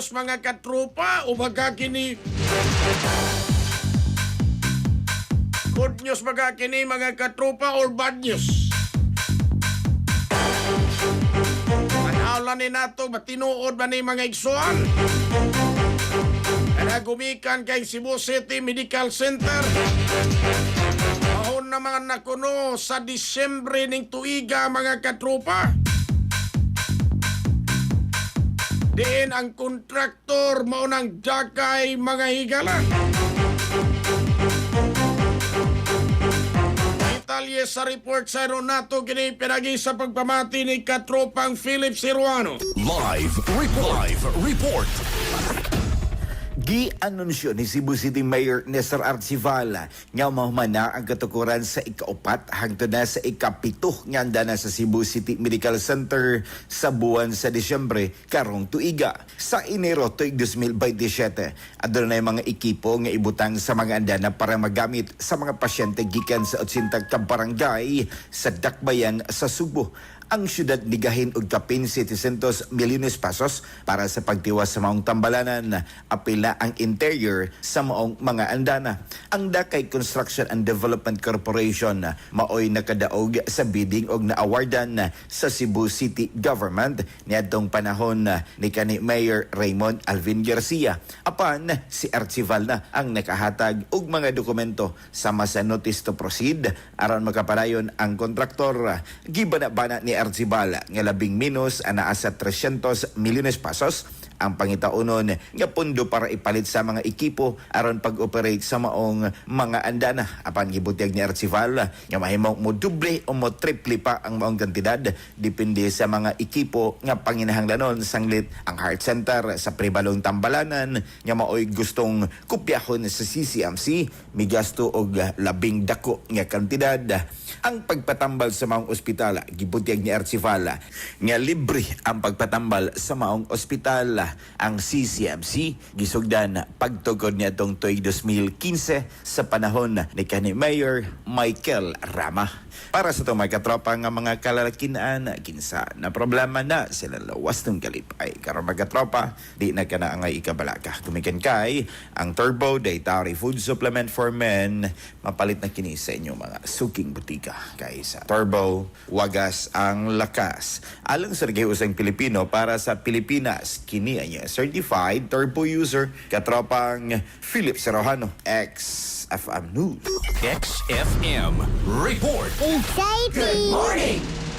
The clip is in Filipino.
news mga katropa o baga kini good news baga kini mga katropa or bad news? Panawlan ni nato ba tinuod ba ni mga igsuan? Kaya gumikan kay Cebu City Medical Center. Mahon na mga nakuno sa Disyembre ning tuiga mga katropa. Diin ang kontraktor maunang dakay mga higala. Detalye sa report sa nato kini pinagi sa pagpamati ni katropang Philip Siruano. Live report. Gi-anunsyo ni Cebu City Mayor Nestor Arcival nga mahumana ang katukuran sa ika-4 hangtod na sa ika-7 nga andana sa Cebu City Medical Center sa buwan sa Disyembre karong tuiga. Sa Enero tuig 2027, adto na mga ekipo nga ibutang sa mga andana para magamit sa mga pasyente gikan sa 80 ka barangay sa Dakbayan sa Subo. Ang syudad ligahin og kapin 700 milyones pesos para sa pagtiwas sa maong tambalanan, apila ang interior sa maong mga andana. Ang Dakay Construction and Development Corporation maoy nakadaog sa bidding og na-awardan sa Cebu City Government niadtong panahon ni kanhi Mayor Raymond Alvin Garcia. Apan si Arcival na ang nakahatag og mga dokumento sama sa notice to proceed aron makapadayon ang kontraktor. Gibana-bana ni Arcival nga labing minus anaa sa 300 milyones pesos ang pangitaunon nga pundo para ipalit sa mga ekipo aron pag-operate sa maong mga andana. Apan gibutyag ni Arcival nga mahimong mo duble o mo triple pa ang maong kantidad depende sa mga ekipo nga panginahanglanon sanglit ang heart center sa pribalong tambalanan nga maoy gustong kopyahon sa CCMC migasto og labing dako nga kantidad. Ang pagpatambal sa maong ospital gibutyag ni Arcival nga libre ang pagpatambal sa maong ospital. Ang CCMC gisugdan pagtugod niadtong tuig 2015 sa panahon ni kanhi Mayor Michael Rama. Para sa itong mga katropa nga mga kalalakinaan, kinsa na problema na sila lawas ng galipay. Karon mga katropa, di na ka na angay ikabalaka. Kumikan kay ang Turbo Dietary Food Supplement for Men, mapalit na kini sa inyong mga suking butika. Kay sa Turbo, wagas ang lakas. Alang sa usang Pilipino para sa Pilipinas, kini ay certified turbo user katropang Philip Siruano, XFM News. XFM Report. Exciting! Good morning!